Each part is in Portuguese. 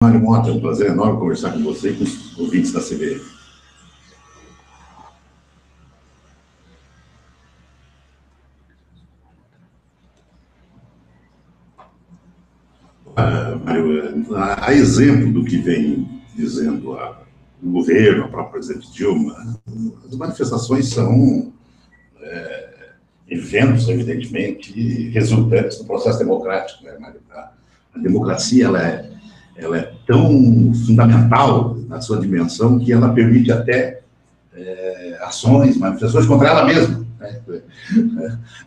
Mário Mota, é um prazer enorme conversar com você e com os ouvintes da CBN. Mário, a exemplo do que vem dizendo o governo, a própria presidente Dilma, as manifestações são eventos, evidentemente, resultantes do processo democrático, né, Mário? A democracia, ela é tão fundamental na sua dimensão que ela permite até ações, manifestações contra ela mesma, né?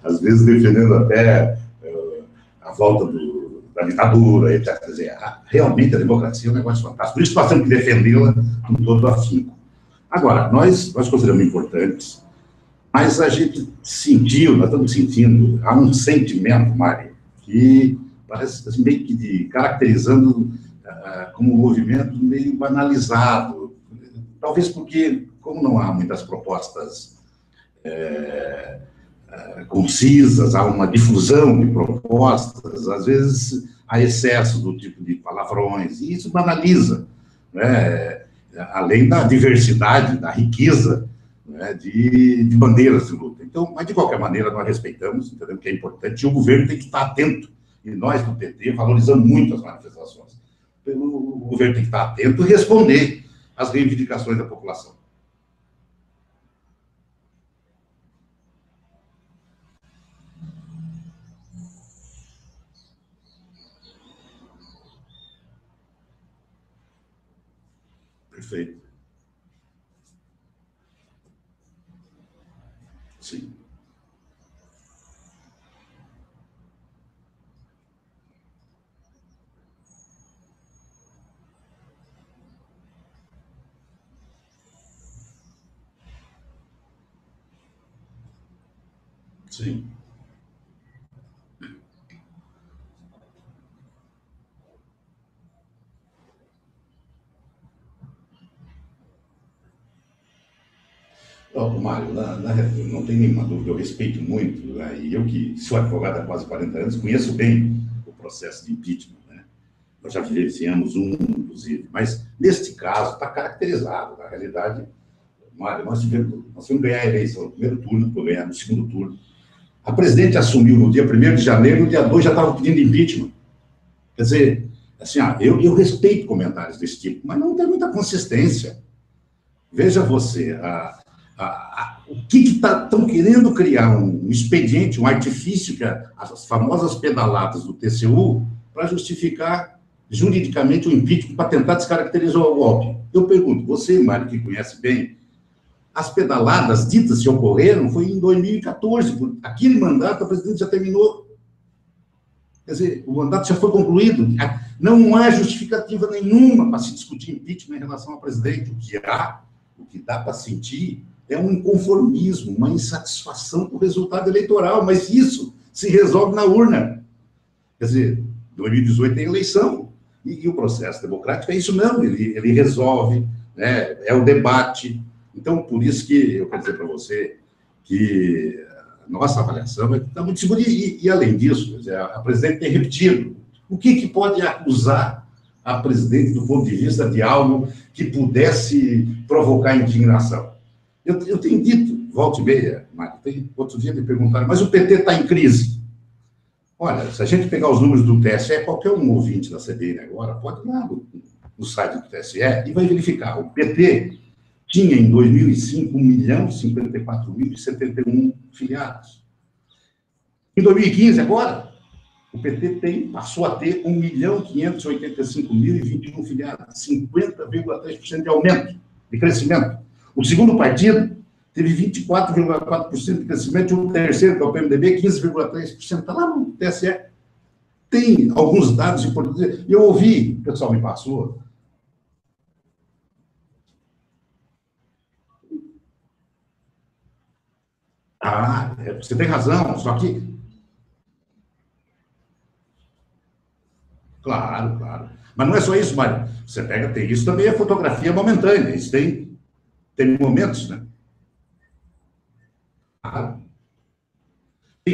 Às vezes defendendo até a volta da ditadura, etc. Quer dizer, realmente a democracia é um negócio fantástico. Por isso nós temos que defendê-la com todo afinco. Agora, nós consideramos importantes, mas a gente sentiu, nós estamos sentindo, há um sentimento, Mário, que parece assim, meio que caracterizando como um movimento meio banalizado. Talvez porque, como não há muitas propostas concisas, há uma difusão de propostas, às vezes há excesso do tipo de palavrões, e isso banaliza, né? Além da diversidade, da riqueza, né, de bandeiras de luta. Então, mas de qualquer maneira, nós respeitamos, entendemos que é importante, e o governo tem que estar atento, e nós do PT valorizamos muito as manifestações. O governo tem que estar atento e responder às reivindicações da população. Perfeito. Sim. Sim. Não, Mário, não tem nenhuma dúvida, eu respeito muito, né, e eu que sou advogado há quase 40 anos, conheço bem o processo de impeachment, né? Nós já vivenciamos um, inclusive, mas neste caso está caracterizado, na realidade, Mário, nós tivemos ganhar a eleição no primeiro turno, para ganhar no segundo turno. A presidente assumiu no dia 1º de janeiro, no dia 2 já estava pedindo impeachment. Quer dizer, assim, eu respeito comentários desse tipo, mas não tem muita consistência. Veja você, o que estão querendo criar um expediente, um artifício, que as famosas pedaladas do TCU, para justificar juridicamente o impeachment, para tentar descaracterizar o golpe. Eu pergunto, você, Mário, que conhece bem, as pedaladas ditas que ocorreram foi em 2014, aquele mandato a presidente já terminou. Quer dizer, o mandato já foi concluído. Não há justificativa nenhuma para se discutir impeachment em relação ao presidente. O que dá para sentir é um inconformismo, uma insatisfação com o resultado eleitoral, mas isso se resolve na urna. Quer dizer, 2018 tem eleição, e o processo democrático é isso mesmo, ele resolve, né, é o debate. Então, por isso que eu quero dizer para você que a nossa avaliação é que está muito segura, e além disso, a presidente tem repetido. O que pode acusar a presidente do ponto de vista de algo que pudesse provocar indignação? Eu tenho dito, volta e meia, Mário, outro dia me perguntaram, mas o PT está em crise. Olha, se a gente pegar os números do TSE, qualquer um ouvinte da CBN agora pode ir lá no site do TSE e vai verificar. O PT tinha, em 2005, 1.054.071 filiados. Em 2015, agora, o PT passou a ter 1.585.021 filiados, 50,3% de aumento, de crescimento. O segundo partido teve 24,4% de crescimento, e o terceiro, que é o PMDB, 15,3%. Está lá no TSE. Tem alguns dados importantes. Eu ouvi, o pessoal me passou. Você tem razão, só que... Claro, claro. Mas não é só isso, Mário. Você tem isso também, é fotografia momentânea. Isso tem momentos, né?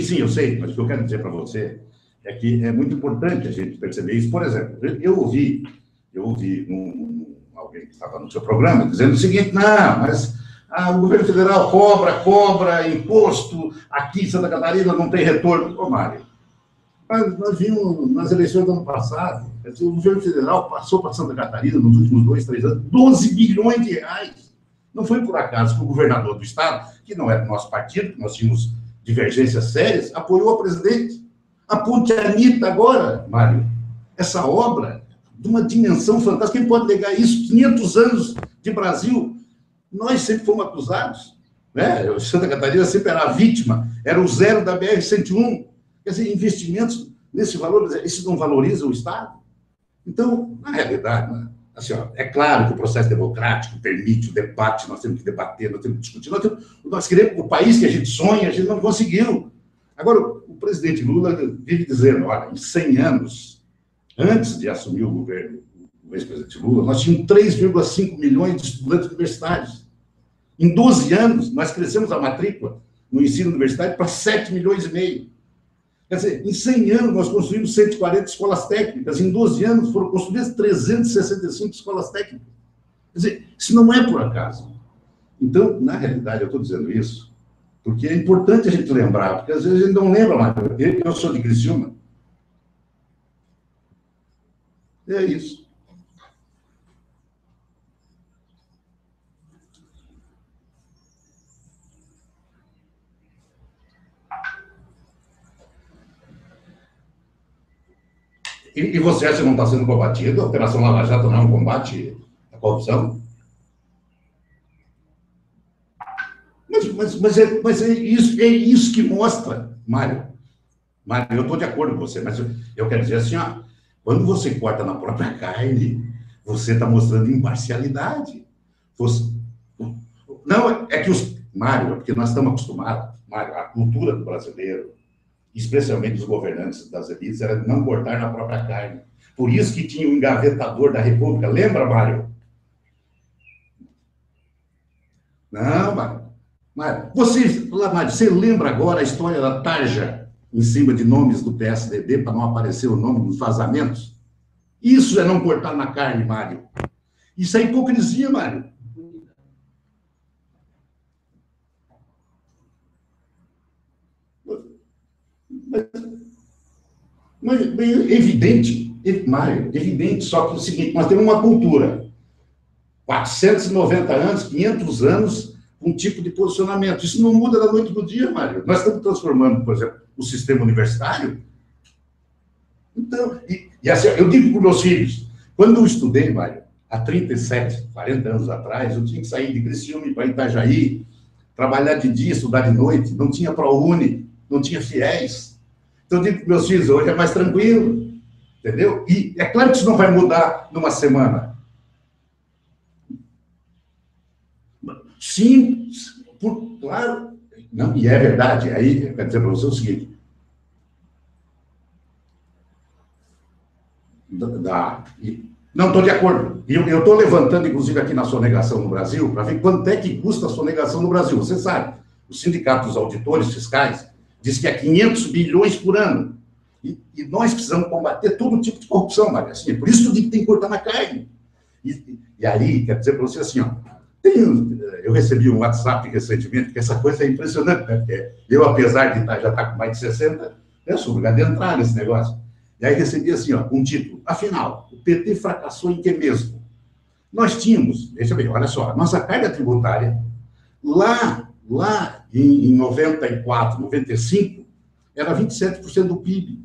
Sim, eu sei, mas o que eu quero dizer para você é que é muito importante a gente perceber isso. Por exemplo, eu ouvi eu ouvi alguém que estava no seu programa dizendo o seguinte: não, mas o governo federal cobra imposto, aqui em Santa Catarina não tem retorno. Ô, Mário, nós vimos nas eleições do ano passado, o governo federal passou para Santa Catarina, nos últimos 2, 3 anos, 12 bilhões de reais. Não foi por acaso que o governador do estado, que não é do nosso partido, que nós tínhamos divergências sérias, apoiou a presidente. A Ponte Anitta agora, Mário, essa obra de uma dimensão fantástica, quem pode negar isso? 500 anos de Brasil, nós sempre fomos acusados, né? Santa Catarina sempre era a vítima, era o zero da BR-101. Quer dizer, investimentos nesse valor, isso não valoriza o Estado? Então, na realidade, né? Assim, ó, é claro que o processo democrático permite o debate, nós temos que debater, nós temos que discutir, nós queremos o país que a gente sonha, a gente não conseguiu. Agora, o presidente Lula vive dizendo, olha, em 100 anos, antes de assumir o governo, o ex-presidente Lula, nós tínhamos 3,5 milhões de estudantes universitários. Em 12 anos, nós crescemos a matrícula no ensino universitário para 7 milhões e meio. Quer dizer, em 100 anos, nós construímos 140 escolas técnicas. Em 12 anos, foram construídas 365 escolas técnicas. Quer dizer, isso não é por acaso. Então, na realidade, eu estou dizendo isso porque é importante a gente lembrar, porque às vezes a gente não lembra mais. Eu sou de Criciúma. É isso. E você acha que não está sendo combatido? A Operação Lava Jato não é um combate à corrupção? Mas é isso que mostra, Mário. Mário, eu estou de acordo com você, mas eu quero dizer assim, ó, quando você corta na própria carne, você está mostrando imparcialidade. Não, é que Mário, é porque nós estamos acostumados, Mário, a cultura do brasileiro, especialmente dos governantes das elites, era não cortar na própria carne. Por isso que tinha o engavetador da República. Lembra, Mário? Não, Mário. Você lembra agora a história da tarja em cima de nomes do PSDB para não aparecer o nome dos vazamentos? Isso é não cortar na carne, Mário. Isso é hipocrisia, Mário. Mas evidente, Mário, evidente, só que é o seguinte, nós temos uma cultura, 490 anos, 500 anos, um tipo de posicionamento. Isso não muda da noite para o dia, Mário. Nós estamos transformando, por exemplo, o sistema universitário. Então, e assim, eu digo para os meus filhos, quando eu estudei, Mário, há 37, 40 anos atrás, eu tinha que sair de Criciúma para Itajaí, trabalhar de dia, estudar de noite, não tinha ProUni, não tinha FIES. Então, eu digo para os meus filhos, hoje é mais tranquilo, entendeu? E é claro que isso não vai mudar numa semana. Sim, claro. Não, e é verdade. Aí, quer dizer para você o seguinte. Não, estou de acordo. E eu estou levantando, inclusive, aqui na sonegação no Brasil, para ver quanto é que custa a sonegação no Brasil. Você sabe, o Sindicato dos Auditores Fiscais diz que é 500 bilhões por ano. E nós precisamos combater todo tipo de corrupção, Maria. Assim, por isso que tem que cortar na carne. E aí, quer dizer para você assim, ó, eu recebi um WhatsApp recentemente, que essa coisa é impressionante, né? Porque eu, apesar de já estar com mais de 60, eu sou obrigado a entrar nesse negócio. E aí recebi assim, ó, um título. Afinal, o PT fracassou em que mesmo? Nós tínhamos, veja bem, olha só, nossa carga tributária, lá em 94, 95, era 27% do PIB.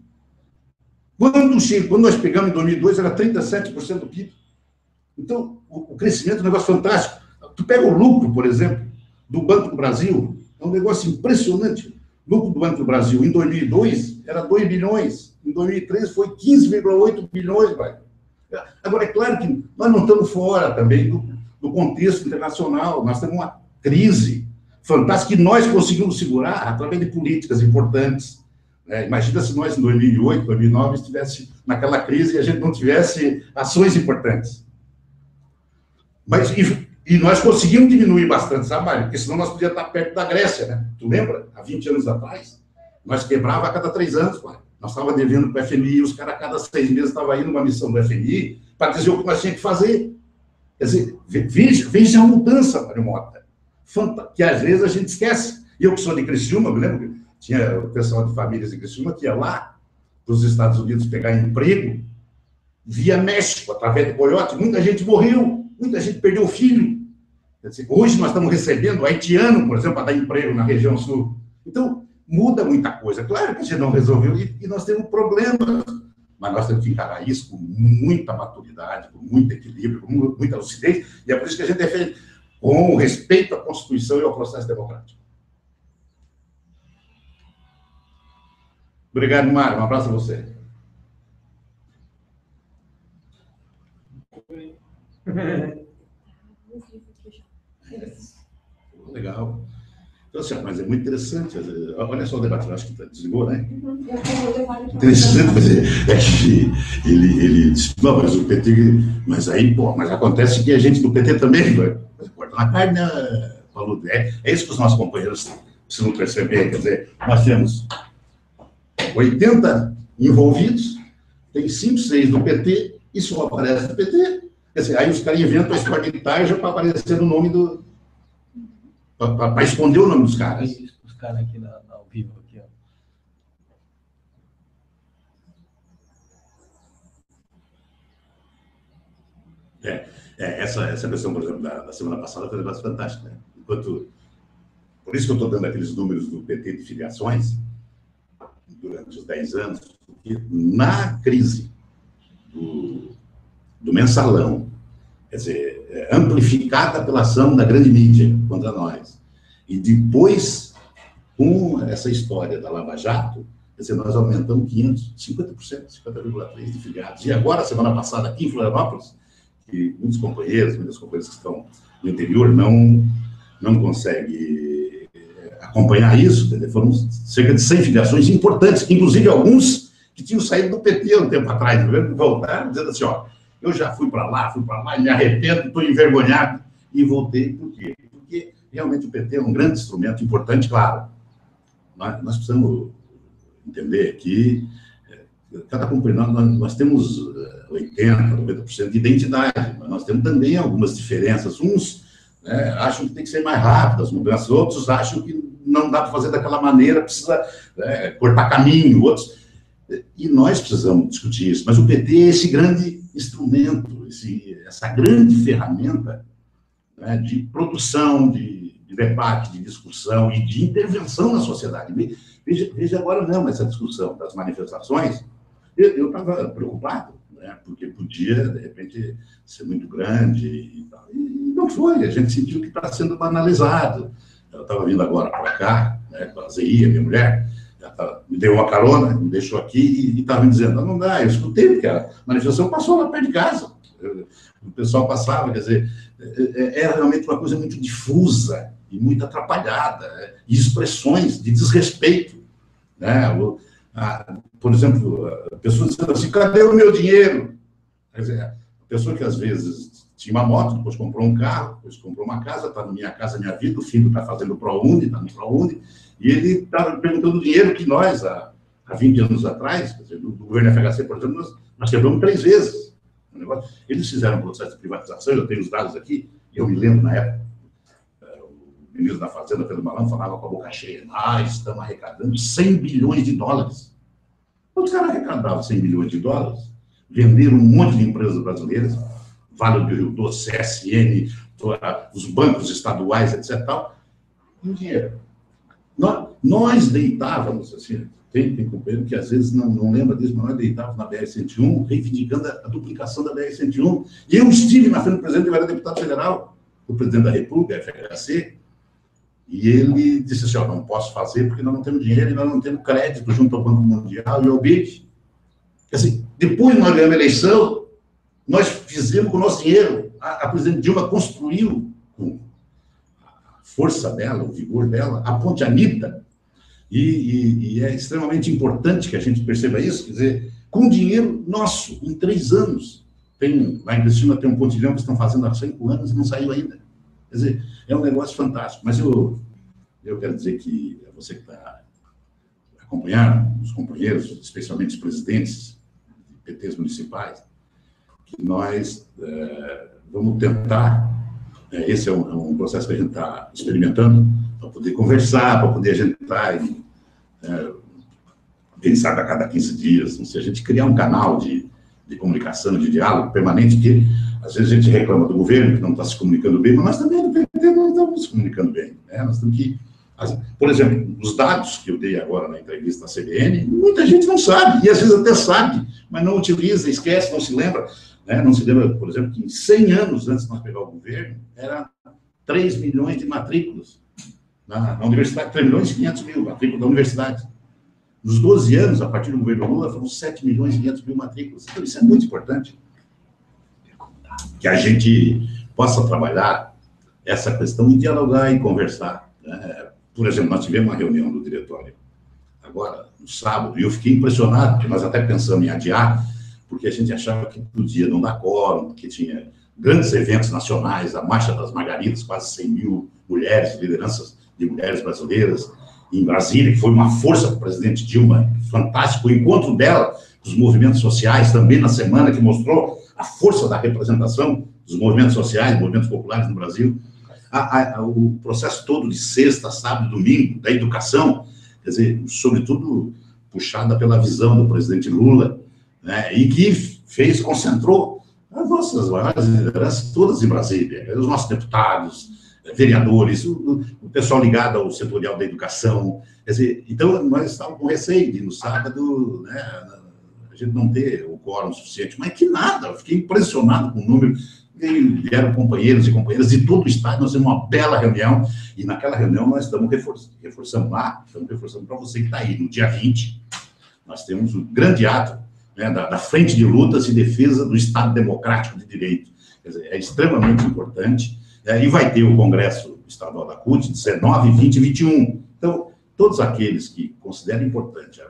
Quando nós pegamos em 2002, era 37% do PIB. Então, o crescimento é um negócio fantástico. Tu pega o lucro, por exemplo, do Banco do Brasil, é um negócio impressionante. O lucro do Banco do Brasil, em 2002, era 2 bilhões. Em 2003, foi 15,8 bilhões. Vai. Agora, é claro que nós não estamos fora também do contexto internacional. Nós temos uma crise fantástica que nós conseguimos segurar através de políticas importantes. Imagina se nós, em 2008, 2009, estivesse naquela crise e a gente não tivesse ações importantes. Mas, e nós conseguimos diminuir bastante, sabe, Mário? Porque senão nós podíamos estar perto da Grécia, né? Tu lembra? Há 20 anos atrás, nós quebrava a cada 3 anos, Mário. Nós estávamos devendo para o FMI, os caras a cada 6 meses estavam indo numa missão do FMI, para dizer o que nós tínhamos que fazer. Quer dizer, veja a mudança, Mário Mota, que às vezes a gente esquece. Eu que sou de Criciúma, me lembro que tinha o pessoal de famílias de Criciúma que ia lá para os Estados Unidos pegar emprego via México, através de Coyote. Muita gente morreu, muita gente perdeu o filho. Quer dizer, hoje nós estamos recebendo haitiano, por exemplo, para dar emprego na região sul. Então, muda muita coisa. Claro que a gente não resolveu e nós temos problemas, mas nós temos que encarar isso com muita maturidade, com muito equilíbrio, com muita lucidez, e é por isso que a gente defende com respeito à Constituição e ao processo democrático. Obrigado, Mário. Um abraço a você. Legal. Então, assim, mas é muito interessante. Olha só o debate, eu acho que desligou, né? Interessante, mas é que ele disse, não, mas o PT, mas aí, pô, mas acontece que a gente do PT também vai cortar na carne, né, Paulo? É isso que os nossos companheiros precisam perceber, quer dizer, nós temos 80 envolvidos, tem 5, 6 do PT, e só aparece do PT. Quer dizer, aí os caras inventam a história de Tarja para aparecer no nome do... para esconder o nome dos caras. Os caras aqui ao vivo, aqui, ó. Essa questão, por exemplo, da semana passada foi um negócio fantástico, né? Por isso que eu estou dando aqueles números do PT de filiações durante os 10 anos, porque na crise do mensalão, quer dizer, amplificada pela ação da grande mídia contra nós, e depois, com essa história da Lava Jato, quer dizer, nós aumentamos 50%, 50,3% de filiados. E agora, semana passada, aqui em Florianópolis, que muitas companheiras que estão no interior não conseguem acompanhar isso, quer dizer, foram cerca de 100 filiações importantes, inclusive alguns que tinham saído do PT há um tempo atrás, voltaram dizendo assim, ó, eu já fui para lá, me arrependo, estou envergonhado, e voltei. Por quê? Porque realmente o PT é um grande instrumento importante, claro. Nós precisamos entender que cada companhia, nós temos 80%, 90% de identidade, mas nós temos também algumas diferenças. Uns acham que tem que ser mais rápido as mudanças, outros acham que não dá para fazer daquela maneira, precisa cortar caminho, outros... E nós precisamos discutir isso, mas o PT é esse grande instrumento, essa grande ferramenta, né, de produção, de debate, de discussão e de intervenção na sociedade. Veja agora não, essa discussão das manifestações, eu estava preocupado, né, porque podia, de repente, ser muito grande e tal. E não foi, a gente sentiu que está sendo banalizado. Eu estava vindo agora para cá, né, com a ZI, a minha mulher, me deu uma carona, me deixou aqui e estava me dizendo, não dá, eu escutei, porque a manifestação passou lá perto de casa. O pessoal passava, quer dizer, era realmente uma coisa muito difusa e muito atrapalhada, e expressões de desrespeito, né? Por exemplo, pessoas dizendo assim, cadê o meu dinheiro? Quer dizer, a pessoa que às vezes tinha uma moto, depois comprou um carro, depois comprou uma casa, está na Minha Casa Minha Vida, o filho está fazendo o ProUni, está no ProUni, e ele estava perguntando o dinheiro que nós, há 20 anos atrás, quer dizer, do governo FHC, por exemplo, nós quebramos 3 vezes. Eles fizeram um processo de privatização, eu tenho os dados aqui, eu me lembro na época, o ministro da Fazenda, Pedro Malan, falava com a boca cheia, estamos arrecadando 100 bilhões de dólares. Os caras arrecadavam 100 bilhões de dólares, venderam um monte de empresas brasileiras, Vale do Rio Doce, CSN, os bancos estaduais, etc. Tal, e o dinheiro. Nós deitávamos, assim, tem companheiro que às vezes não lembra disso, mas nós deitávamos na BR-101, reivindicando a duplicação da BR-101. E eu estive na frente do presidente, eu era deputado federal, o presidente da República, FHC, e ele disse assim, não posso fazer porque nós não temos dinheiro e nós não temos crédito junto ao Banco Mundial e ao BID. Assim, depois nós ganhamos a eleição, nós fizemos com o nosso dinheiro. A presidente Dilma construiu, com a força dela, o vigor dela, a Ponte Anitta, e é extremamente importante que a gente perceba isso, quer dizer, com dinheiro nosso, em 3 anos. Lá em Criciúma tem um pontilhão que estão fazendo há 5 anos e não saiu ainda. Quer dizer, é um negócio fantástico. Mas eu quero dizer que você que está acompanhando, os companheiros, especialmente os presidentes de PTs municipais, que nós vamos tentar, esse é um processo que a gente está experimentando, para poder conversar, para poder a gente estar pensar a cada 15 dias, não sei, a gente criar um canal de comunicação, de diálogo permanente, que às vezes a gente reclama do governo que não está se comunicando bem, mas nós também do PT não estamos se comunicando bem, né? Nós temos que, por exemplo, os dados que eu dei agora na entrevista da CBN, muita gente não sabe, e às vezes até sabe, mas não utiliza, esquece, não se lembra, né? Não se lembra, por exemplo, que em 100 anos antes de nós pegar o governo, era 3 milhões de matrículas na universidade, 3 milhões e 500 mil matrículas da universidade. Nos 12 anos, a partir do governo Lula, foram 7 milhões e 500 mil matrículas. Então, isso é muito importante. Que a gente possa trabalhar essa questão e dialogar e conversar, né? Por exemplo, nós tivemos uma reunião do diretório agora, no sábado, e eu fiquei impressionado, porque nós até pensamos em adiar, porque a gente achava que podia não dar quórum, porque tinha grandes eventos nacionais, a Marcha das Margaridas, quase 100 mil mulheres, lideranças de mulheres brasileiras, em Brasília, que foi uma força para o presidente Dilma, fantástico, o encontro dela, dos movimentos sociais, também na semana, que mostrou a força da representação dos movimentos sociais, movimentos populares no Brasil, o processo todo de sexta, sábado, domingo, da educação, quer dizer, sobretudo puxada pela visão do presidente Lula, né, e que concentrou as nossas maiores lideranças todas em Brasília, os nossos deputados, vereadores, o pessoal ligado ao setorial da educação, quer dizer, então nós estávamos com receio de no sábado, né, a gente não ter o quórum suficiente, mas que nada, eu fiquei impressionado com o número, vieram companheiros e companheiras de todo o estado, nós temos uma bela reunião, e naquela reunião nós estamos reforçando para você que está aí, no dia 20, nós temos um grande ato, né, da Frente de Lutas e Defesa do Estado Democrático de Direito, quer dizer, é extremamente importante, e vai ter o Congresso Estadual da CUT, 19, 20 e 21. Então, todos aqueles que consideram importante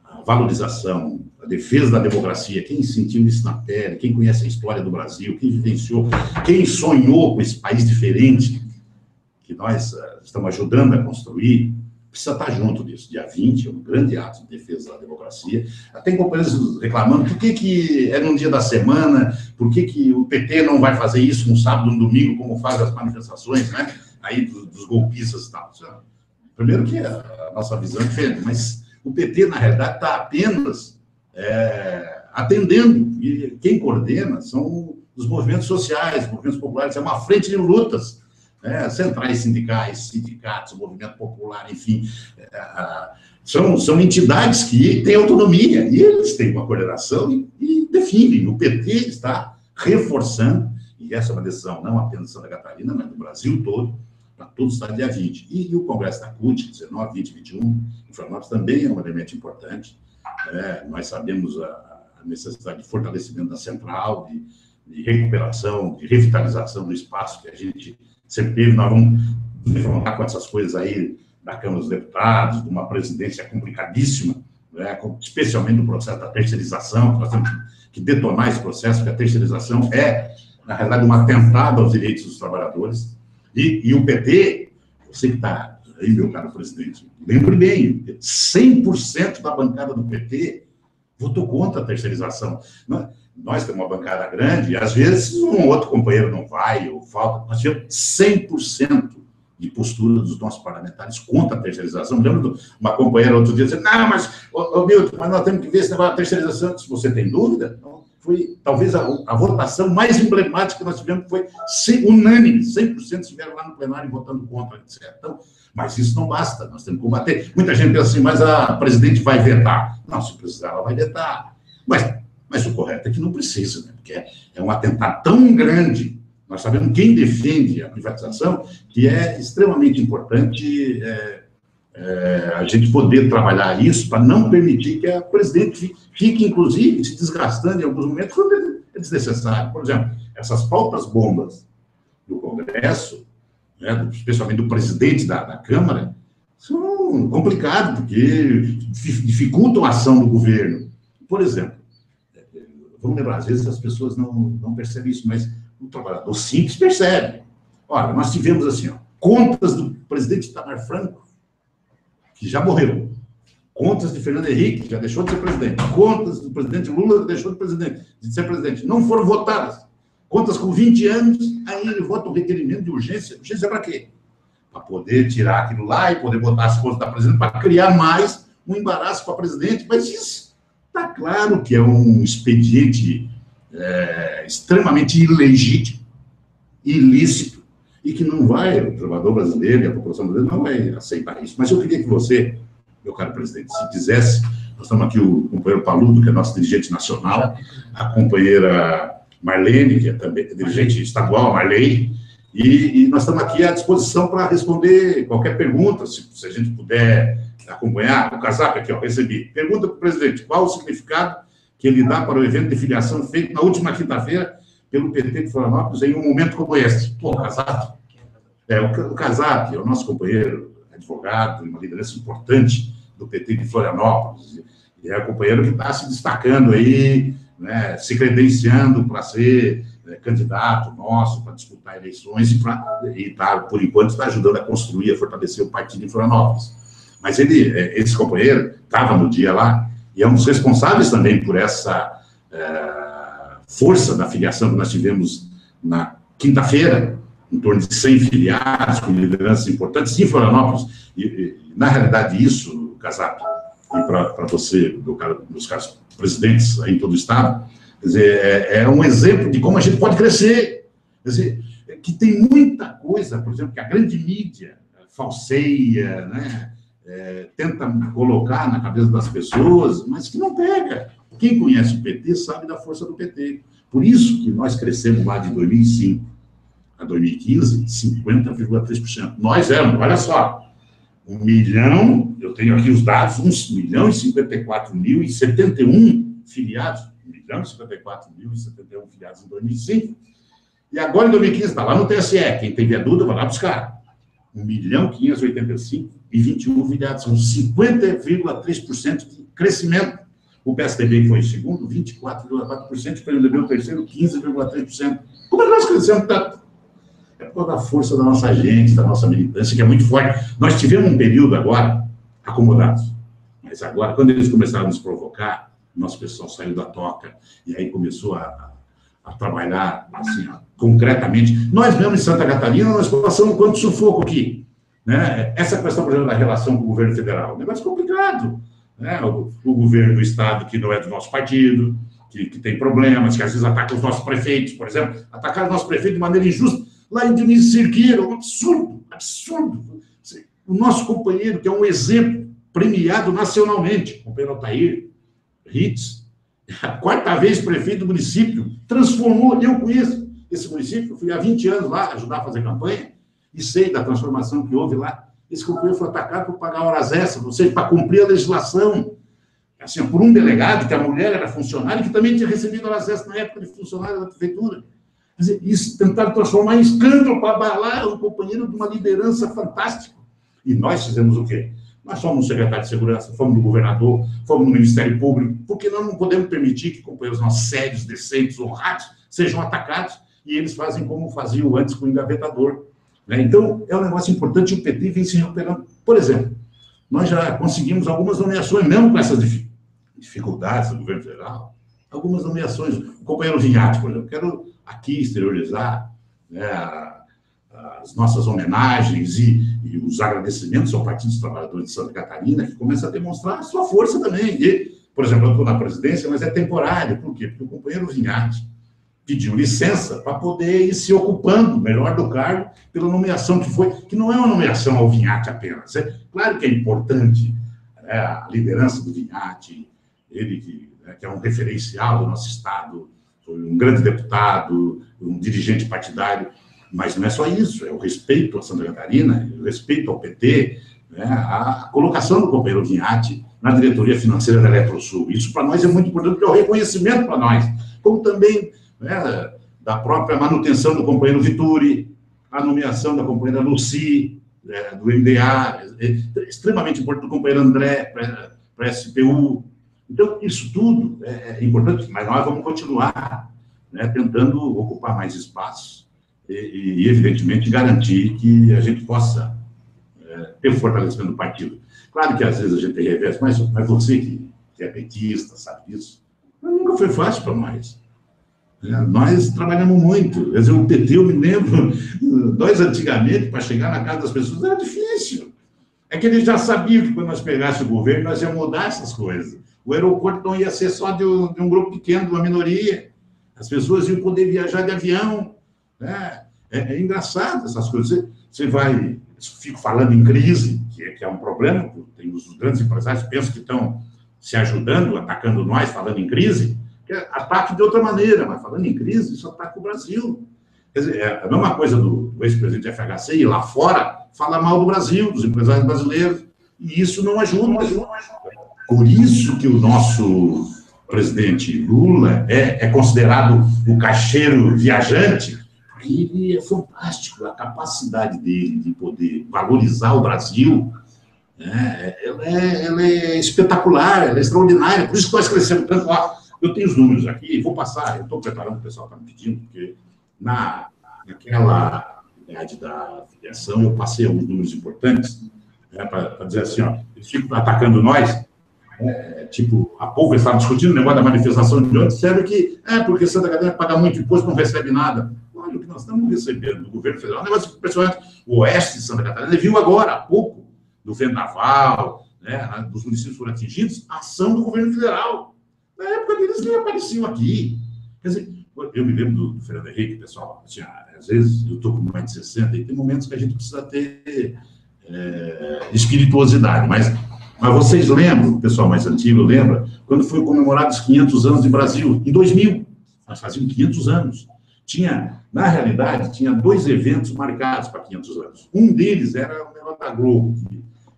a valorização, a defesa da democracia, quem sentiu isso na pele, quem conhece a história do Brasil, quem vivenciou, quem sonhou com esse país diferente que nós estamos ajudando a construir, precisa estar junto disso. Dia 20 é um grande ato de defesa da democracia. Tem companheiros reclamando por que é num dia da semana, por que o PT não vai fazer isso no sábado, no domingo, como faz as manifestações, né? Aí dos golpistas e tal. Primeiro que a nossa visão é diferente, mas o PT, na realidade, está apenas atendendo, e quem coordena são os movimentos sociais, movimentos populares, é uma frente de lutas, centrais sindicais, sindicatos, movimento popular, enfim, são entidades que têm autonomia, e eles têm uma coordenação e definem. O PT está reforçando, e essa é uma decisão não apenas de Santa Catarina, mas do Brasil todo, para todo o estado dia 20. E o Congresso da CUT, 19, 20 e 21, em Florianópolis, também é um elemento importante. Nós sabemos a necessidade de fortalecimento da central, de recuperação, de revitalização do espaço que a gente sempre teve. Nós vamos confrontar com essas coisas aí da Câmara dos Deputados, de uma presidência complicadíssima, especialmente no processo da terceirização, que nós temos que detonar esse processo, porque a terceirização na realidade, um atentado aos direitos dos trabalhadores. E o PT, você que está aí, meu caro presidente, lembre bem, 100% da bancada do PT votou contra a terceirização. Nós temos uma bancada grande, e às vezes um outro companheiro não vai, ou falta. Nós tivemos 100% de postura dos nossos parlamentares contra a terceirização. Me lembro de uma companheira outro dia dizendo, não, mas, Milton, mas nós temos que ver esse negócio da terceirização. Se você tem dúvida, não, foi talvez a votação mais emblemática que nós tivemos, foi unânime, 100% estiveram lá no plenário votando contra, etc. Então, mas isso não basta, nós temos que combater. Muita gente pensa assim, mas a presidente vai vetar. Não, se precisar, ela vai vetar. Mas o correto é que não precisa, né? Porque é um atentado tão grande. Nós sabemos quem defende a privatização, que é extremamente importante a gente poder trabalhar isso para não permitir que a presidente fique, inclusive, se desgastando em alguns momentos, quando é desnecessário. Por exemplo, essas pautas bombas do Congresso, especialmente do presidente da Câmara, são complicadas, porque dificultam a ação do governo. Por exemplo, vamos lembrar, às vezes as pessoas não percebem isso, mas o trabalhador simples percebe. Olha, nós tivemos assim, contas do presidente Itamar Franco, que já morreu, Contas de Fernando Henrique, que já deixou de ser presidente. Contas do presidente Lula, que deixou de ser presidente. Não foram votadas. Contas com 20 anos, aí ele vota o requerimento de urgência. Urgência para quê? Para poder tirar aquilo lá e poder botar as contas da presidente, para criar mais um embaraço para a presidente. Mas isso está claro que é um expediente extremamente ilegítimo, ilícito, e que não vai, o trabalhador brasileiro e a população brasileira não vai aceitar isso. Mas eu queria que você, meu caro presidente, se quisesse, nós estamos aqui o companheiro Paludo, que é nosso dirigente nacional, a companheira Marlene, que é também dirigente estadual, Marlene, e nós estamos aqui à disposição para responder qualquer pergunta, se a gente puder acompanhar. O casaco aqui, ó, recebi. Pergunta para o presidente, qual o significado que ele dá para o evento de filiação feito na última quinta-feira pelo PT de Florianópolis em um momento como este? Pô, o Casaco. O Casaco é o nosso companheiro, advogado, uma liderança importante do PT de Florianópolis, e é o companheiro que está se destacando aí, né, se credenciando para ser candidato nosso, para disputar eleições, e tá, por enquanto, está ajudando a construir, a fortalecer o partido em Florianópolis. Mas esse companheiro estava no dia lá, e é um dos responsáveis também por essa força da filiação que nós tivemos na quinta-feira, em torno de 100 filiados, com lideranças importantes, em Florianópolis. E na realidade, isso, Casapo, e para você, meus caros presidentes aí em todo o Estado, quer dizer, é um exemplo de como a gente pode crescer. Quer dizer, que tem muita coisa, por exemplo, que a grande mídia falseia, né, tenta colocar na cabeça das pessoas, mas que não pega. Quem conhece o PT sabe da força do PT. Por isso que nós crescemos lá de 2005 a 2015, 50,3%. Nós éramos, olha só, 1 milhão, eu tenho aqui os dados, 1.054.071 filiados, 1.054.071 filiados em 2005, e agora em 2015 está lá no TSE, quem tem via dúvida vai lá buscar. 1.585.021 filiados, são 50,3% de crescimento. O PSDB, que foi o segundo, 24,4%, o PMDB, o terceiro, 15,3%. Como é que nós crescemos tanto? É por causa da força da nossa gente, da nossa militância, que é muito forte. Nós tivemos um período agora acomodados, mas agora, quando eles começaram a nos provocar, nosso pessoal saiu da toca, e aí começou a trabalhar, assim, concretamente. Nós mesmo em Santa Catarina, nós passamos quanto sufoco aqui, né? Essa questão, por exemplo, da relação com o governo federal, é um negócio complicado, né? O governo do Estado, que não é do nosso partido, que tem problemas, que às vezes ataca os nossos prefeitos, por exemplo, atacar os nossos prefeitos de maneira injusta, lá em Dionísio Cerqueira, um absurdo, absurdo. O nosso companheiro, que é um exemplo premiado nacionalmente, o companheiro Altair Ritz, a 4ª vez prefeito do município, transformou, eu conheço esse município, fui há 20 anos lá ajudar a fazer campanha, e sei da transformação que houve lá. Esse companheiro foi atacado por pagar horas extras, ou seja, para cumprir a legislação, assim, por um delegado, que a mulher era funcionária, que também tinha recebido horas extras na época de funcionária da prefeitura. Quer dizer, isso tentaram transformar em escândalo para abalar um companheiro de uma liderança fantástica. E nós fizemos o quê? Nós fomos no secretário de Segurança, fomos no governador, fomos no Ministério Público, porque nós não podemos permitir que companheiros nossos sérios, decentes, honrados, sejam atacados, e eles fazem como faziam antes com o engavetador. Né? Então, é um negócio importante, o PT vem se recuperando. Por exemplo, nós já conseguimos algumas nomeações, mesmo com essas dificuldades do governo federal, algumas nomeações. O companheiro Vinhati, por exemplo, quero aqui exteriorizar, né, as nossas homenagens e os agradecimentos ao Partido dos Trabalhadores de Santa Catarina, que começa a demonstrar a sua força também. E, por exemplo, eu estou na presidência, mas é temporário. Por quê? Porque o companheiro Vinhati pediu licença para poder ir se ocupando melhor do cargo pela nomeação que foi, que não é uma nomeação ao Vinhati apenas. É claro que é importante, né, a liderança do Vinhati, ele que é um referencial do nosso Estado, foi um grande deputado, um dirigente partidário, mas não é só isso, é o respeito a Santa Catarina, o respeito ao PT, né, a colocação do companheiro Vinhati na diretoria financeira da Eletrosul. Isso para nós é muito importante, porque é o reconhecimento para nós, como também, né, da própria manutenção do companheiro Vituri, a nomeação da companheira Luci, do MDA, extremamente importante, do companheiro André para a SPU. Então, isso tudo é importante, mas nós vamos continuar, né, tentando ocupar mais espaços e, evidentemente, garantir que a gente possa ter fortalecimento do partido. Claro que às vezes a gente reveste, mas você que é petista, sabe disso, nunca foi fácil para nós. Nós trabalhamos muito. Quer dizer, o PT, eu me lembro, nós antigamente, para chegar na casa das pessoas, era difícil. É que eles já sabiam que quando nós pegássemos o governo, nós íamos mudar essas coisas. O aeroporto não ia ser só de um grupo pequeno, de uma minoria. As pessoas iam poder viajar de avião. Né? É engraçado essas coisas. Você vai... Fico falando em crise, que é um problema. Tem os grandes empresários que pensam que estão se ajudando, atacando nós, falando em crise. Ataque de outra maneira, mas falando em crise, isso ataca o Brasil. Quer dizer, é a mesma coisa do ex-presidente FHC ir lá fora falar mal do Brasil, dos empresários brasileiros, e isso não ajuda. Por isso que o nosso presidente Lula é considerado o caixeiro viajante, porque ele é fantástico, a capacidade dele de poder valorizar o Brasil, ela é espetacular, ela é extraordinária, por isso que nós crescemos tanto. Eu tenho os números aqui, vou passar, eu estou preparando, o pessoal está me pedindo, porque naquela idade da filiação eu passei alguns números importantes, para dizer assim, eles ficam atacando nós, tipo, há pouco eles estavam discutindo o negócio da manifestação de ontem, disseram que, porque Santa Catarina paga muito imposto, não recebe nada. Olha o que nós estamos recebendo do governo federal, um negócio impressionante. O oeste de Santa Catarina viu agora, há pouco, do Vendaval, dos municípios foram atingidos, a ação do governo federal. Na época deles nem apareciam aqui. Quer dizer, eu me lembro do Fernando Henrique, pessoal, assim, às vezes eu estou com mais de 60 e tem momentos que a gente precisa ter espirituosidade, mas vocês lembram, o pessoal mais antigo lembra, quando foi comemorado os 500 anos de Brasil, em 2000, nós fazíamos 500 anos. Na realidade, tinha 2 eventos marcados para 500 anos. Um deles era o negócio da Globo,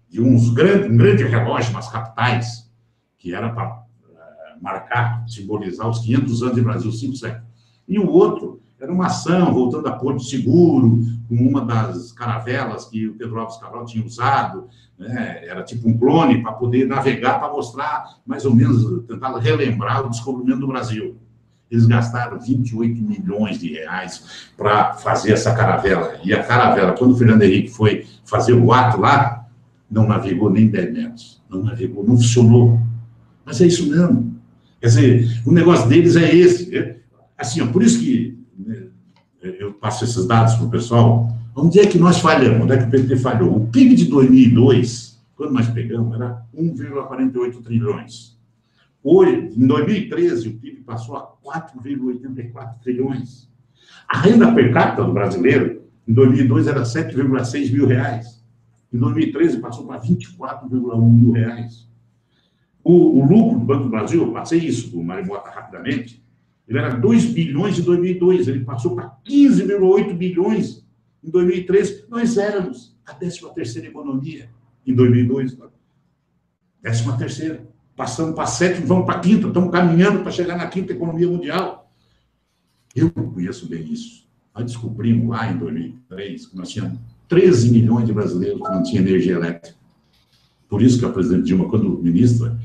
de um grande relógio nas capitais, que era para marcar, simbolizar os 500 anos de Brasil, 5 séculos. E o outro era uma ação voltando a Porto Seguro, com uma das caravelas que o Pedro Álvares Cabral tinha usado, era tipo um clone para poder navegar, para mostrar, mais ou menos, tentar relembrar o descobrimento do Brasil. Eles gastaram 28 milhões de reais para fazer essa caravela. E a caravela, quando o Fernando Henrique foi fazer o ato lá, não navegou nem 10 metros. Não navegou, não funcionou. Mas é isso mesmo. Quer dizer, o negócio deles é esse. Assim, por isso que eu passo esses dados para o pessoal. Onde é que nós falhamos? Onde é que o PT falhou? O PIB de 2002, quando nós pegamos, era 1,48 trilhões. Hoje, em 2013, o PIB passou a 4,84 trilhões. A renda per capita do brasileiro, em 2002, era 7,6 mil reais. Em 2013, passou para 24,1 mil reais. O lucro do Banco do Brasil, eu passei isso do Marimota rapidamente, ele era 2 bilhões em 2002, ele passou para 15,8 bilhões em 2013. Nós éramos a 13ª economia em 2002. 13ª. Passamos para a 7ª, vamos para a 5ª, estamos caminhando para chegar na 5ª economia mundial. Eu conheço bem isso. Nós descobrimos lá em 2003 que nós tínhamos 13 milhões de brasileiros que não tinham energia elétrica. Por isso que a presidente Dilma, quando ministra,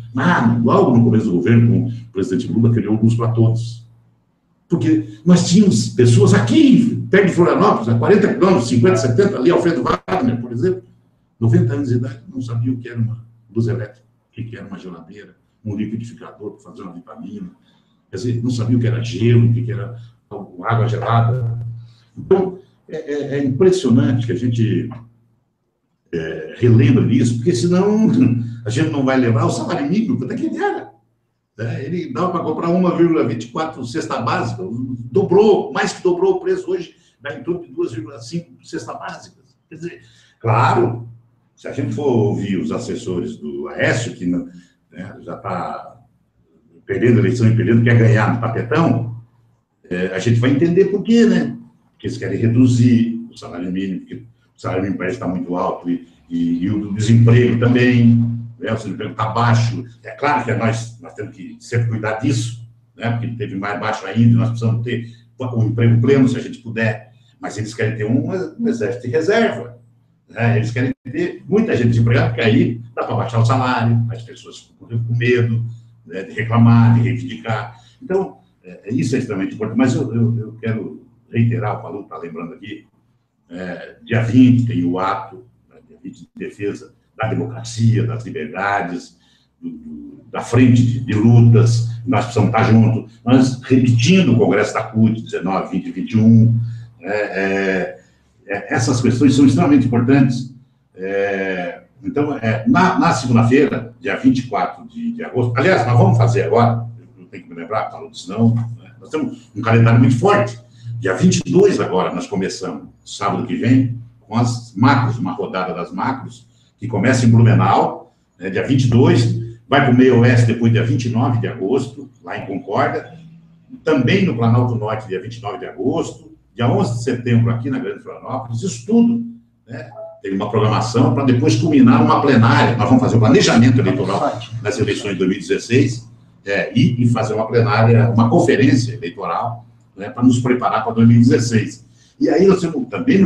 logo no começo do governo, com o presidente Lula, criou luz para todos. Porque nós tínhamos pessoas aqui, perto de Florianópolis, a 40 quilômetros, 50, 70, ali, Alfredo Wagner, por exemplo, 90 anos de idade, não sabiam o que era uma luz elétrica, o que era uma geladeira, um liquidificador para fazer uma vitamina. Quer dizer, não sabiam o que era gelo, o que era água gelada. Então, é impressionante que a gente relembra disso, porque senão a gente não vai lembrar o salário mínimo, quanto é que ele era. Ele dava para comprar 1,24 cesta básica, dobrou, mais que dobrou o preço hoje, dá em torno de 2,5 cesta básicas. Quer dizer, claro, se a gente for ouvir os assessores do Aécio, que já está perdendo a eleição e perdendo, quer ganhar no tapetão, a gente vai entender por quê, né? Porque eles querem reduzir o salário mínimo, porque o salário mínimo parece estar muito alto e o desemprego também. O desemprego está baixo. É claro que nós temos que sempre cuidar disso, porque ele teve mais baixo ainda, nós precisamos ter um emprego pleno, se a gente puder, mas eles querem ter um exército de reserva. Eles querem ter muita gente desempregada, porque aí dá para baixar o salário, as pessoas ficam com medo de reclamar, de reivindicar. Então, isso é extremamente importante. Mas eu quero reiterar, o Paulo está lembrando aqui, dia 20 tem o ato, dia 20 de defesa da democracia, das liberdades, da frente de lutas. Nós precisamos estar juntos. Nós, repetindo o Congresso da CUT, 19, 20 e 21, essas questões são extremamente importantes. Então, na segunda-feira, dia 24 de agosto, aliás, nós vamos fazer agora, eu tenho que me lembrar, falou disso não, nós temos um calendário muito forte. Dia 22 agora, nós começamos, sábado que vem, com as macros, uma rodada das macros, que começa em Blumenau, dia 22, vai para o meio oeste depois, dia 29 de agosto, lá em Concórdia, também no Planalto Norte, dia 29 de agosto, dia 11 de setembro, aqui na Grande Florianópolis, isso tudo, né? Tem uma programação para depois culminar uma plenária. Nós vamos fazer o planejamento eleitoral nas eleições de 2016 e fazer uma plenária, uma conferência eleitoral, né, para nos preparar para 2016. E aí nós temos também,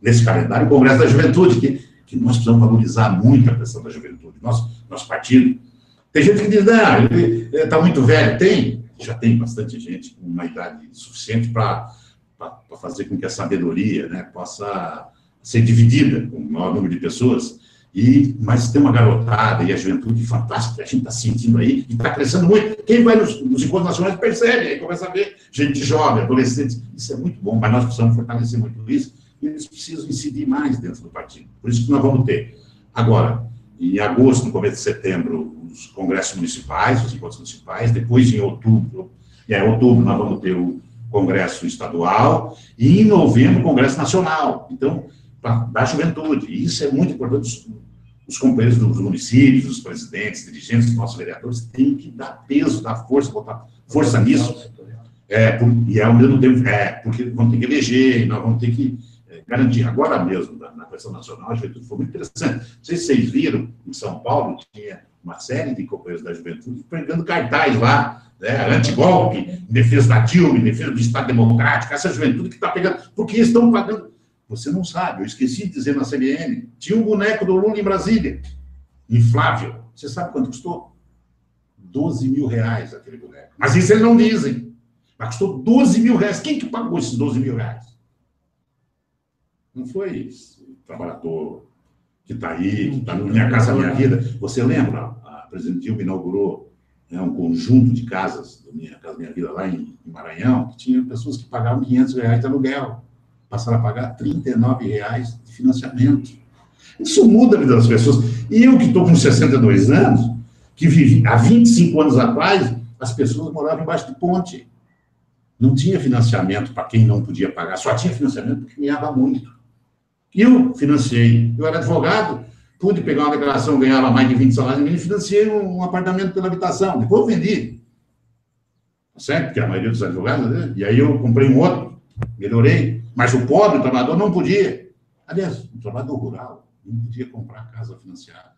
nesse calendário, o Congresso da Juventude, que nós precisamos valorizar muito a questão da juventude, nosso partido. Tem gente que diz, não, ele está muito velho. Já tem bastante gente com uma idade suficiente para fazer com que a sabedoria, né, possa ser dividida com o maior número de pessoas, mas tem uma garotada e a juventude fantástica, a gente está sentindo aí, e está crescendo muito. Quem vai nos encontros nacionais percebe, aí começa a ver gente jovem, adolescentes, isso é muito bom, mas nós precisamos fortalecer muito isso, e eles precisam incidir mais dentro do partido. Por isso que nós vamos ter, agora, em agosto, no começo de setembro, os congressos municipais, os encontros municipais, depois em outubro, nós vamos ter o congresso estadual, e em novembro, o congresso nacional. Então, da juventude. E isso é muito importante. Os companheiros dos municípios, os presidentes, dirigentes, os nossos vereadores têm que dar peso, dar força, botar força nisso. E ao mesmo tempo, porque vão ter que eleger, e nós vamos ter que garantir. Agora mesmo, na questão nacional, a juventude foi muito interessante. Não sei se vocês viram, em São Paulo, tinha uma série de companheiros da juventude pregando cartaz lá, antigolpe, em defesa da Dilma, em defesa do Estado Democrático, essa juventude que está pegando, porque eles estão pagando. Você não sabe, eu esqueci de dizer na CBN, tinha um boneco do Lula em Brasília, inflável. Você sabe quanto custou? 12 mil reais aquele boneco. Mas isso eles não dizem. Mas custou 12 mil reais. Quem que pagou esses 12 mil reais? Não foi esse trabalhador que está aí, que está no Minha Casa Minha Vida. Você lembra? A presidente Dilma inaugurou um conjunto de casas do Minha Casa Minha Vida lá em Maranhão, que tinha pessoas que pagavam 500 reais de aluguel. Passaram a pagar R$ 39,00 de financiamento. Isso muda a vida das pessoas. E eu que estou com 62 anos, que vivi há 25 anos atrás, as pessoas moravam embaixo de ponte. Não tinha financiamento para quem não podia pagar, só tinha financiamento porque ganhava muito. Eu financiei, eu era advogado, pude pegar uma declaração, ganhava mais de 20 salários mínimos, e financiei um apartamento pela habitação. Depois eu vendi. Certo? Porque a maioria dos advogados, né? E aí eu comprei um outro, melhorei. Mas o pobre, o trabalhador, não podia. Aliás, o trabalhador rural não podia comprar casa financiada.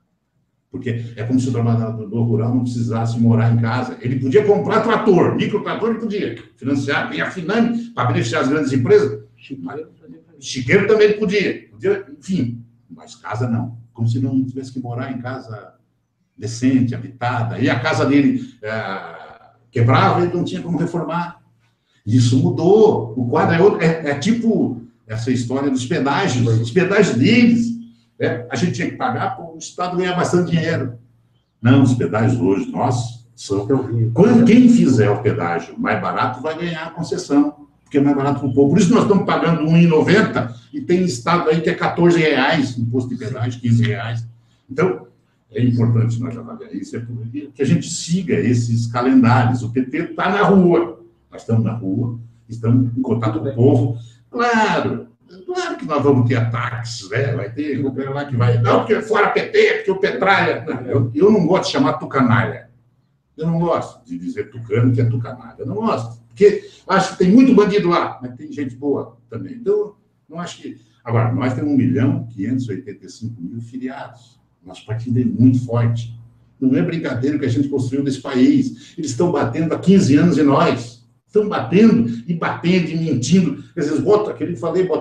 Porque é como se o trabalhador rural não precisasse morar em casa. Ele podia comprar trator, microtrator, ele podia financiar, ganhar Finame para beneficiar as grandes empresas. Chiqueiro também ele podia. Enfim, mas casa não. Como se não tivesse que morar em casa decente, habitada. E a casa dele quebrava, ele não tinha como reformar. Isso mudou. O quadro é outro. É tipo essa história dos pedágios. Os pedágios deles, a gente tinha que pagar para o Estado ganhar bastante dinheiro. Não, os pedágios hoje, são... Quem fizer o pedágio mais barato vai ganhar a concessão, porque é mais barato para o povo. Por isso nós estamos pagando R$ 1,90 e tem estado aí que é R$14, imposto de pedágio, R$15. Então, é importante nós avaliar isso, que a gente siga esses calendários. O PT está na rua. Nós estamos na rua, estamos em contato com o povo. Claro que nós vamos ter ataques, né? Vai ter lá que vai... Não, porque fora PT, porque o Petralha... Eu não gosto de chamar tucanalha. Eu não gosto de dizer tucano que é tucanalha. Eu não gosto. Porque acho que tem muito bandido lá, mas tem gente boa também. Então, não acho que... Agora, nós temos 1.585.000 filiados. Nosso partido é muito forte. Não é brincadeira o que a gente construiu nesse país. Eles estão batendo há 15 anos em nós. Estão batendo e mentindo. Às vezes, bota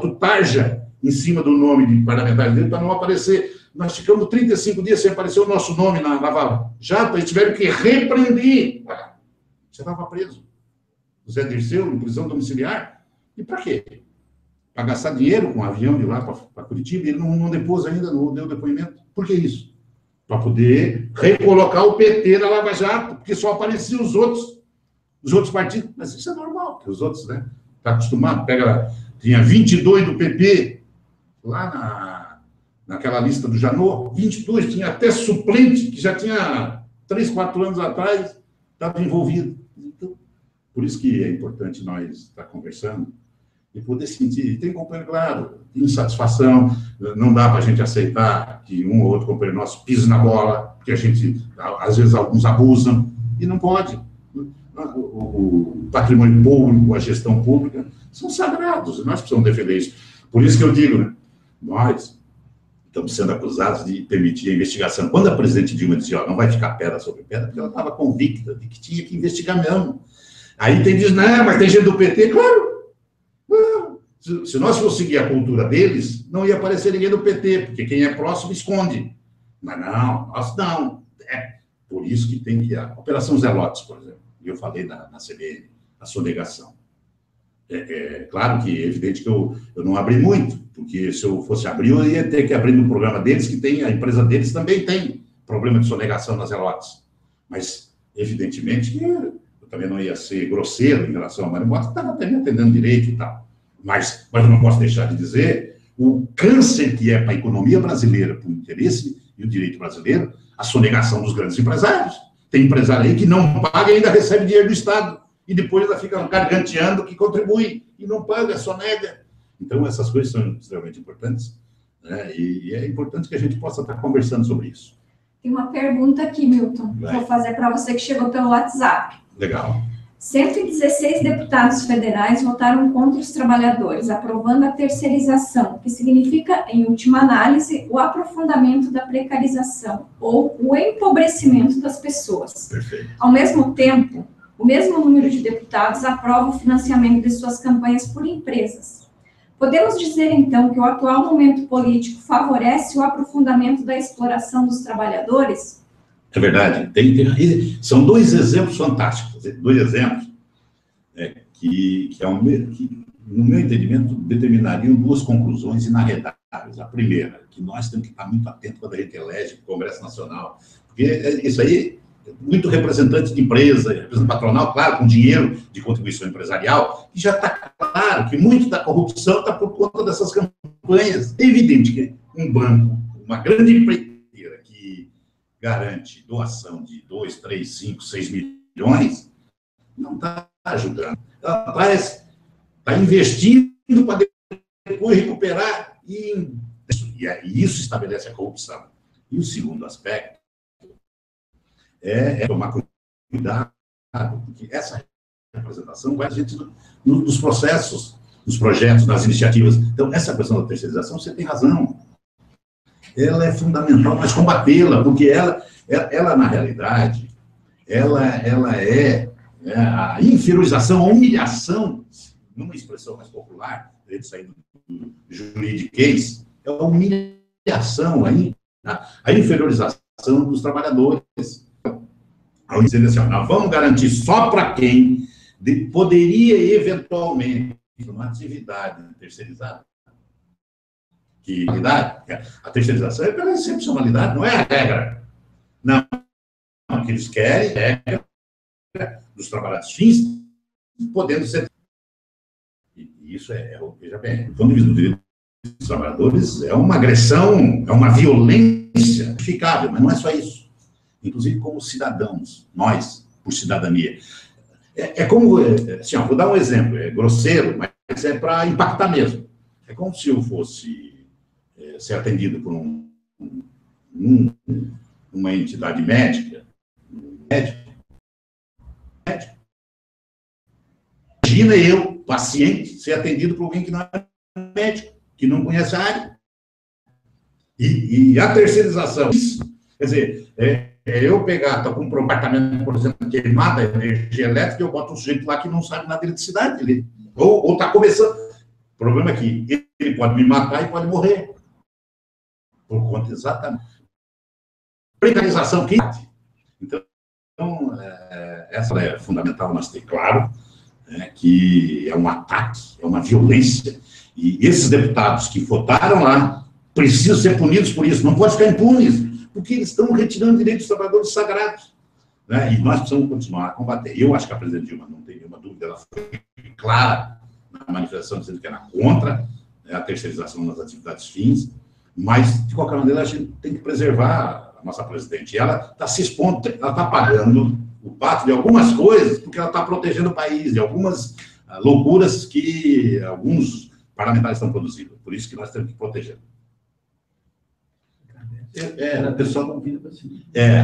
o Tarja em cima do nome de parlamentares dele para não aparecer. Nós ficamos 35 dias sem aparecer o nosso nome na Vala Jato, eles tiveram que repreender. Você estava preso. O Zé Dirceu, em prisão domiciliar. E para quê? Para gastar dinheiro com um avião de lá para Curitiba, e ele não depôs ainda, não deu depoimento. Por que isso? Para poder recolocar o PT na Lava Jato, porque só apareciam os outros partidos. Mas isso é normal, porque os outros, né? Está acostumado, tinha 22 do PP, lá naquela lista do Janot, 22, tinha até suplente, que já tinha 3, 4 anos atrás, estava envolvido. Então, por isso que é importante nós estar conversando e poder sentir. Tem companheiro, claro, insatisfação, não dá para a gente aceitar que um ou outro companheiro nosso pise na bola, porque a gente, às vezes, alguns abusam, e não pode. O patrimônio público, a gestão pública, são sagrados, e nós precisamos defender isso. Por isso que eu digo, né, nós estamos sendo acusados de permitir a investigação. Quando a presidente Dilma disse, não vai ficar pedra sobre pedra, porque ela estava convicta de que tinha que investigar mesmo. Aí diz, não, mas tem gente do PT, claro. Não. Se nós fosse seguir a cultura deles, não ia aparecer ninguém do PT, porque quem é próximo esconde. Mas não, nós não. É por isso que tem que ir. A Operação Zelotes, por exemplo, eu falei na CBN, a sonegação. Claro que é evidente que eu não abri muito, porque se eu fosse abrir, eu ia ter que abrir no programa deles, que tem, a empresa deles também tem problema de sonegação nas Zelotes. Mas, evidentemente, que eu também não ia ser grosseiro em relação ao Mário Mota, estava até me atendendo direito e tal. Mas eu não posso deixar de dizer o câncer que é para a economia brasileira, para o interesse e o direito brasileiro, a sonegação dos grandes empresários. Tem empresário aí que não paga e ainda recebe dinheiro do Estado. E depois ela fica garganteando que contribui e não paga, só nega. Então, essas coisas são extremamente importantes, né? E é importante que a gente possa estar conversando sobre isso. Tem uma pergunta aqui, Milton, que vou fazer para você que chegou pelo WhatsApp. Legal. 116 deputados federais votaram contra os trabalhadores, aprovando a terceirização, que significa, em última análise, o aprofundamento da precarização ou o empobrecimento das pessoas. Perfeito. Ao mesmo tempo, o mesmo número de deputados aprova o financiamento de suas campanhas por empresas. Podemos dizer, então, que o atual momento político favorece o aprofundamento da exploração dos trabalhadores? É verdade. São 2 exemplos fantásticos. 2 exemplos que, no meu entendimento, determinariam 2 conclusões inarredáveis. A primeira, que nós temos que estar muito atentos quando a gente elege o Congresso Nacional, porque isso aí... muito representante de empresa, representante patronal, claro, com dinheiro de contribuição empresarial, e já está claro que muito da corrupção está por conta dessas campanhas. É evidente que um banco, uma grande empreiteira que garante doação de 2, 3, 5, 6 milhões, não está ajudando. Ela está investindo para depois recuperar, e isso estabelece a corrupção. E o segundo aspecto é tomar cuidado, porque essa representação vai a gente nos processos, nos projetos, nas iniciativas. Então, essa questão da terceirização, você tem razão. Ela é fundamental, mas combatê-la, porque ela na realidade, ela é a inferiorização, a humilhação, numa expressão mais popular, de sair do juridiquês, é a humilhação, a inferiorização dos trabalhadores. Ao dizer assim, nós vamos garantir só para quem poderia eventualmente, numa atividade terceirizada, que a terceirização é pela excepcionalidade, não é a regra. Não, o que eles querem é a regra dos trabalhadores fins, podendo ser. E isso veja bem, do ponto de vista do direito dos trabalhadores, é uma agressão, é uma violência justificável, mas não é só isso. Inclusive como cidadãos, nós, por cidadania. Como, assim, vou dar um exemplo, é grosseiro, mas é para impactar mesmo. É como se eu fosse ser atendido por uma entidade médica, médico. Imagina eu, paciente, ser atendido por alguém que não é médico, que não conhece a área. E a terceirização, quer dizer, eu pegar, estou com um apartamento, por exemplo, queimado, energia elétrica, eu boto um sujeito lá que não sabe nada de eletricidade. Ou está começando. O problema é que ele pode me matar e pode morrer. Por conta exatamente. Precarização que. Então, essa é fundamental nós ter claro, que é um ataque, é uma violência. E esses deputados que votaram lá, precisam ser punidos por isso, não pode ficar impunes, porque eles estão retirando direitos dos trabalhadores sagrados. Né? E nós precisamos continuar a combater. Eu acho que a presidente Dilma, não tem nenhuma dúvida, ela foi clara na manifestação dizendo que era contra, né, a terceirização das atividades fins, mas, de qualquer maneira, a gente tem que preservar a nossa presidente. E ela está se expondo, ela está pagando o pato de algumas coisas, porque ela está protegendo o país, de algumas loucuras que alguns parlamentares estão produzindo. Por isso que nós temos que proteger. Pessoal,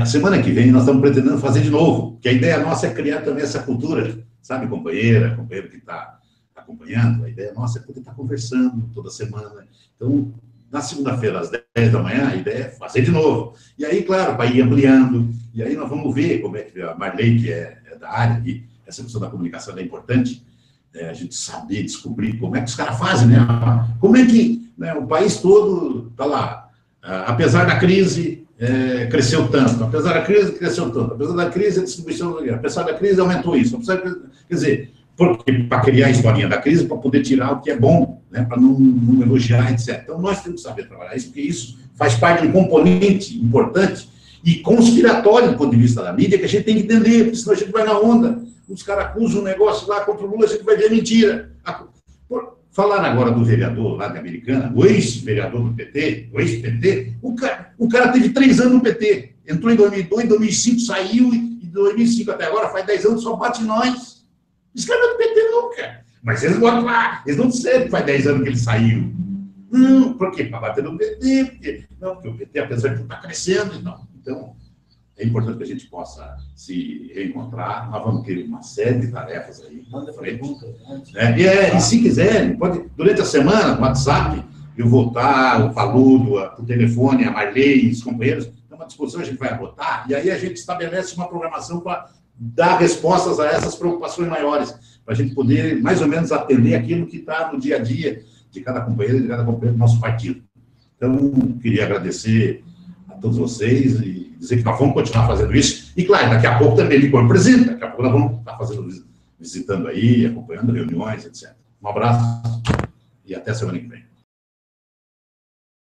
a semana que vem nós estamos pretendendo fazer de novo, que a ideia nossa é criar também essa cultura, sabe, companheiro que está acompanhando, a ideia nossa é poder estar conversando toda semana. Então, na segunda-feira, às 10 da manhã, a ideia é fazer de novo. E aí, claro, vai ir ampliando, e aí nós vamos ver como é que a Marley, que é da área, e essa questão da comunicação é importante, a gente saber, descobrir como é que os caras fazem, né? Como é que, né, o país todo está lá. Apesar da crise, cresceu tanto. Apesar da crise, cresceu tanto. Apesar da crise, a distribuição... Apesar da crise, aumentou isso. Quer dizer, para criar a historinha da crise, para poder tirar o que é bom, né, para não elogiar, etc. Então, nós temos que saber trabalhar isso, porque isso faz parte de um componente importante e conspiratório do ponto de vista da mídia, que a gente tem que entender, porque senão a gente vai na onda. Os caras acusam um negócio lá contra o Lula, a gente vai ver mentira. Falaram agora do vereador lá da Americana, o ex-vereador do PT, o ex-PT, o cara teve 3 anos no PT, entrou em 2002, em 2005 saiu, e de 2005 até agora, faz 10 anos, só bate nós. Esse cara não é do PT nunca. Mas eles botam lá, eles não disseram que faz 10 anos que ele saiu. Não, por quê? Para bater no PT, porque o PT, apesar de tudo, está crescendo, não. Então, é importante que a gente possa se reencontrar. Nós vamos ter uma série de tarefas aí. Manda perguntas. E se quiserem, pode, durante a semana, no WhatsApp, eu vou estar, o Paludo, o telefone, a Marley, os companheiros, estão à disposição, a gente vai botar, e aí a gente estabelece uma programação para dar respostas a essas preocupações maiores, para a gente poder, mais ou menos, atender aquilo que está no dia a dia de cada companheiro e de cada companheiro do nosso partido. Então, queria agradecer a todos vocês e dizer que nós vamos continuar fazendo isso. E, claro, daqui a pouco também ele como presidente, daqui a pouco nós vamos estar visitando aí, acompanhando reuniões, etc. Um abraço e até semana que vem.